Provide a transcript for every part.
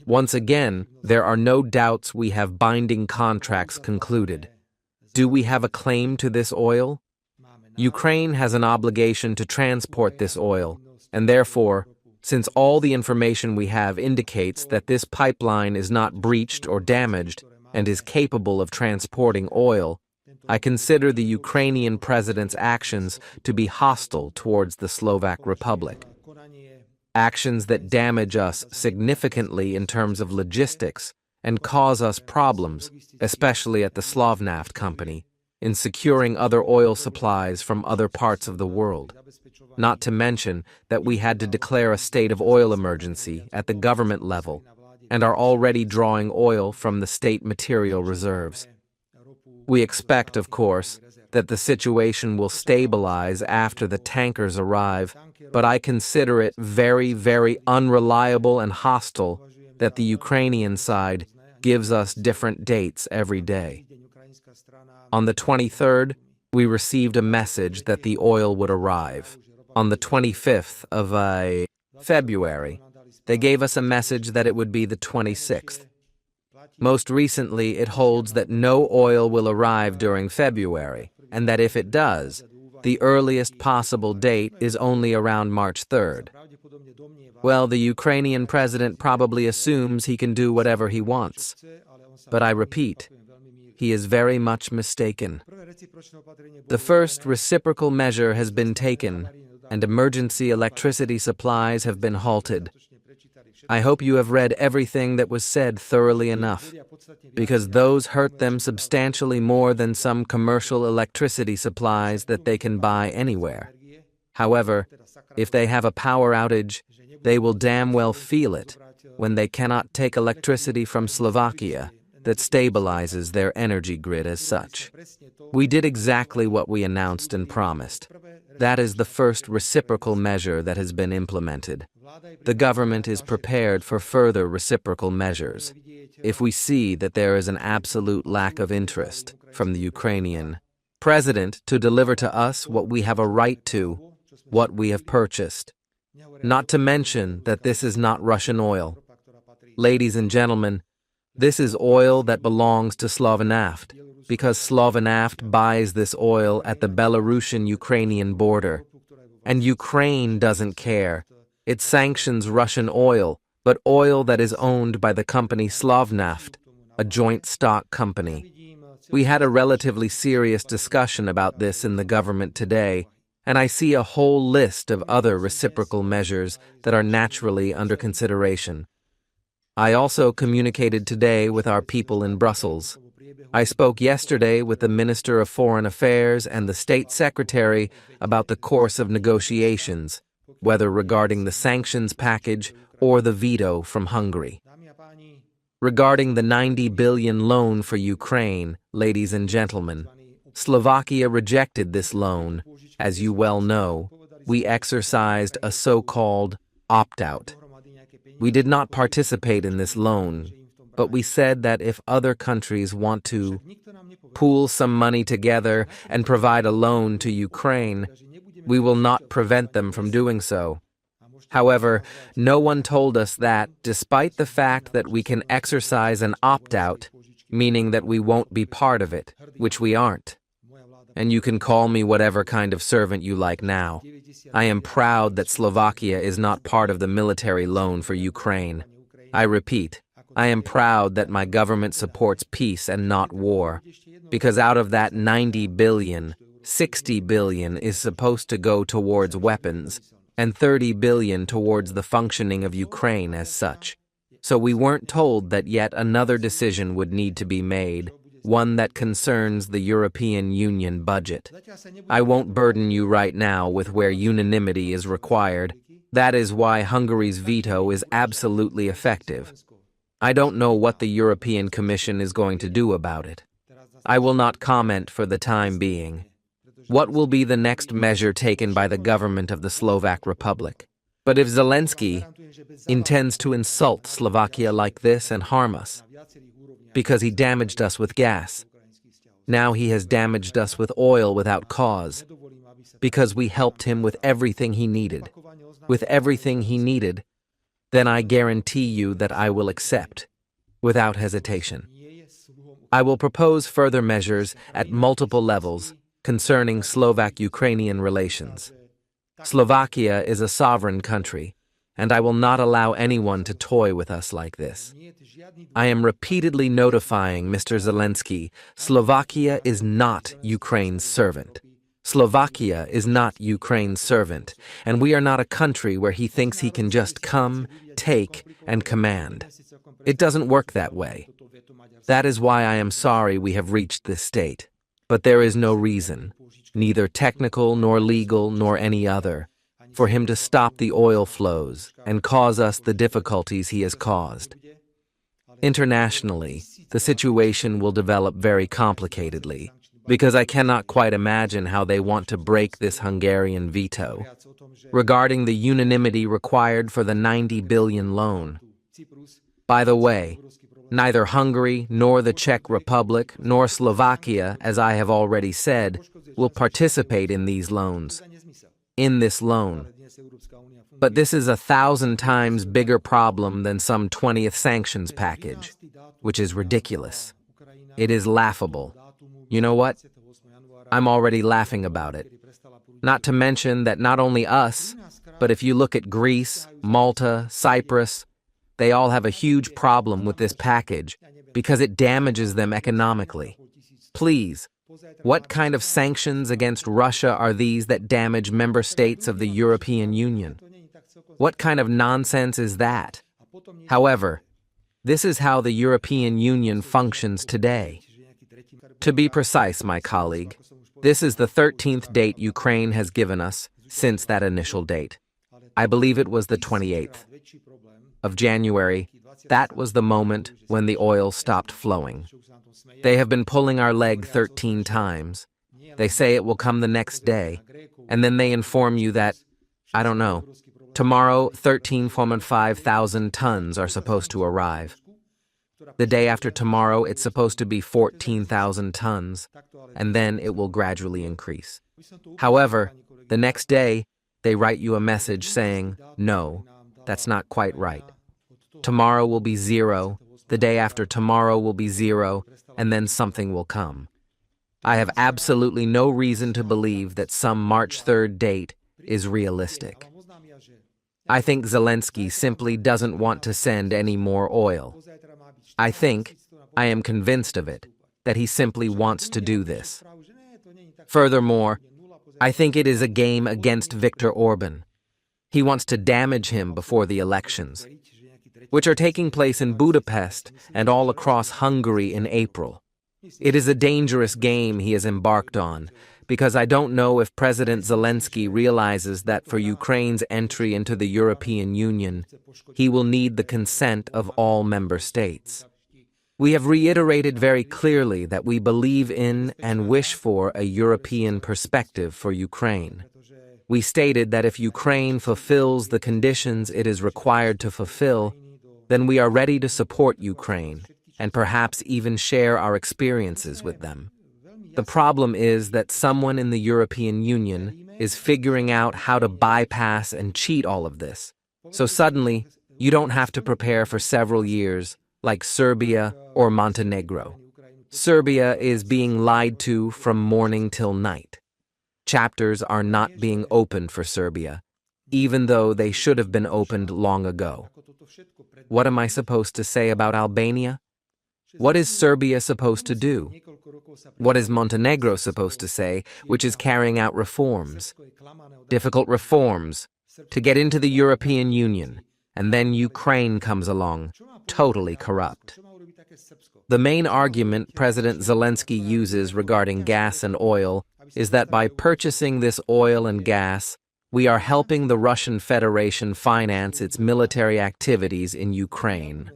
Once again, there are no doubts we have binding contracts concluded. Do we have a claim to this oil? Ukraine has an obligation to transport this oil, and therefore, since all the information we have indicates that this pipeline is not breached or damaged and is capable of transporting oil, I consider the Ukrainian president's actions to be hostile towards the Slovak Republic. Actions that damage us significantly in terms of logistics and cause us problems, especially at the Slovnaft company, in securing other oil supplies from other parts of the world. Not to mention that we had to declare a state of oil emergency at the government level and are already drawing oil from the state material reserves. We expect, of course, that the situation will stabilize after the tankers arrive, but I consider it very, very unreliable and hostile that the Ukrainian side gives us different dates every day. On the 23rd, we received a message that the oil would arrive. On the 25th of February, they gave us a message that it would be the 26th. Most recently, it holds that no oil will arrive during February, and that if it does, the earliest possible date is only around March 3rd. Well, the Ukrainian president probably assumes he can do whatever he wants. But I repeat, he is very much mistaken. The first reciprocal measure has been taken, and emergency electricity supplies have been halted. I hope you have read everything that was said thoroughly enough, because those hurt them substantially more than some commercial electricity supplies that they can buy anywhere. However, if they have a power outage, they will damn well feel it when they cannot take electricity from Slovakia that stabilizes their energy grid as such. We did exactly what we announced and promised. That is the first reciprocal measure that has been implemented. The government is prepared for further reciprocal measures. If we see that there is an absolute lack of interest from the Ukrainian president to deliver to us what we have a right to, what we have purchased. Not to mention that this is not Russian oil. Ladies and gentlemen, this is oil that belongs to Slovnaft, because Slovnaft buys this oil at the Belarusian-Ukrainian border. And Ukraine doesn't care. It sanctions Russian oil, but oil that is owned by the company Slovnaft, a joint stock company. We had a relatively serious discussion about this in the government today, and I see a whole list of other reciprocal measures that are naturally under consideration. I also communicated today with our people in Brussels. I spoke yesterday with the Minister of Foreign Affairs and the State Secretary about the course of negotiations, whether regarding the sanctions package or the veto from Hungary. Regarding the 90 billion loan for Ukraine, ladies and gentlemen, Slovakia rejected this loan. As you well know, we exercised a so-called opt-out. We did not participate in this loan, but we said that if other countries want to pool some money together and provide a loan to Ukraine, we will not prevent them from doing so. However, no one told us that, despite the fact that we can exercise an opt-out, meaning that we won't be part of it, which we aren't. And you can call me whatever kind of servant you like now. I am proud that Slovakia is not part of the military loan for Ukraine. I repeat, I am proud that my government supports peace and not war, because out of that 90 billion, 60 billion is supposed to go towards weapons, and 30 billion towards the functioning of Ukraine as such. So we weren't told that yet another decision would need to be made, one that concerns the European Union budget. I won't burden you right now with where unanimity is required. That is why Hungary's veto is absolutely effective. I don't know what the European Commission is going to do about it. I will not comment for the time being. What will be the next measure taken by the government of the Slovak Republic? But if Zelenskyy intends to insult Slovakia like this and harm us, because he damaged us with gas, now he has damaged us with oil without cause, because we helped him with everything he needed. With everything he needed, then I guarantee you that I will accept, without hesitation. I will propose further measures at multiple levels concerning Slovak-Ukrainian relations. Slovakia is a sovereign country, and I will not allow anyone to toy with us like this. I am repeatedly notifying Mr. Zelenskyy, Slovakia is not Ukraine's servant. Slovakia is not Ukraine's servant, and we are not a country where he thinks he can just come, take, and command. It doesn't work that way. That is why I am sorry we have reached this state. But there is no reason, neither technical nor legal nor any other, for him to stop the oil flows and cause us the difficulties he has caused. Internationally, the situation will develop very complicatedly, because I cannot quite imagine how they want to break this Hungarian veto. Regarding the unanimity required for the 90 billion loan. By the way, neither Hungary nor the Czech Republic nor Slovakia, as I have already said, will participate in these loans. In this loan. But this is 1,000 times bigger problem than some 20th sanctions package, which is ridiculous. It is laughable. You know what? I'm already laughing about it. Not to mention that not only us, but if you look at Greece, Malta, Cyprus, they all have a huge problem with this package because it damages them economically. Please, what kind of sanctions against Russia are these that damage member states of the European Union? What kind of nonsense is that? However, this is how the European Union functions today. To be precise, my colleague, this is the 13th date Ukraine has given us since that initial date. I believe it was the 28th of January. That was the moment when the oil stopped flowing. They have been pulling our leg 13 times. They say it will come the next day, and then they inform you that, I don't know, tomorrow 13,500 tons are supposed to arrive. The day after tomorrow, it's supposed to be 14,000 tons, and then it will gradually increase. However, the next day, they write you a message saying, no, that's not quite right. Tomorrow will be 0, the day after tomorrow will be 0, and then something will come. I have absolutely no reason to believe that some March 3rd date is realistic. I think Zelenskyy simply doesn't want to send any more oil. I am convinced of it, that he simply wants to do this. Furthermore, I think it is a game against Viktor Orban. He wants to damage him before the elections, which are taking place in Budapest and all across Hungary in April. It is a dangerous game he has embarked on, because I don't know if President Zelenskyy realizes that for Ukraine's entry into the European Union, he will need the consent of all member states. We have reiterated very clearly that we believe in and wish for a European perspective for Ukraine. We stated that if Ukraine fulfills the conditions it is required to fulfill, then we are ready to support Ukraine and perhaps even share our experiences with them. The problem is that someone in the European Union is figuring out how to bypass and cheat all of this. So suddenly, you don't have to prepare for several years, like Serbia or Montenegro. Serbia is being lied to from morning till night. Chapters are not being opened for Serbia, even though they should have been opened long ago. What am I supposed to say about Albania? What is Serbia supposed to do? What is Montenegro supposed to say, which is carrying out reforms? Difficult reforms, to get into the European Union, and then Ukraine comes along, totally corrupt. The main argument President Zelenskyy uses regarding gas and oil is that by purchasing this oil and gas, we are helping the Russian Federation finance its military activities in Ukraine.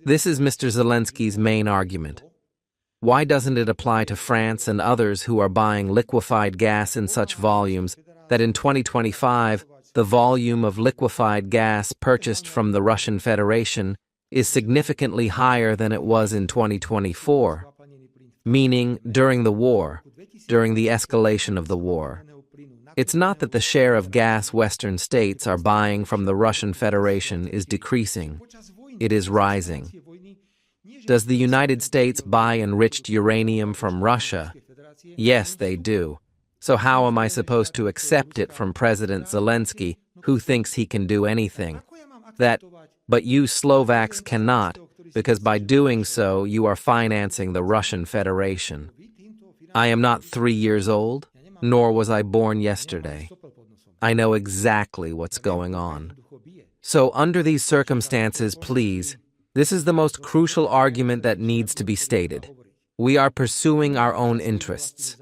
This is Mr. Zelenskyy's main argument. Why doesn't it apply to France and others who are buying liquefied gas in such volumes that in 2025, the volume of liquefied gas purchased from the Russian Federation is significantly higher than it was in 2024, meaning during the war, during the escalation of the war. It's not that the share of gas Western states are buying from the Russian Federation is decreasing. It is rising. Does the United States buy enriched uranium from Russia? Yes, they do. So how am I supposed to accept it from President Zelensky, who thinks he can do anything? But you Slovaks cannot, because by doing so, you are financing the Russian Federation. I am not 3 years old, nor was I born yesterday. I know exactly what's going on. So under these circumstances, please, this is the most crucial argument that needs to be stated. We are pursuing our own interests.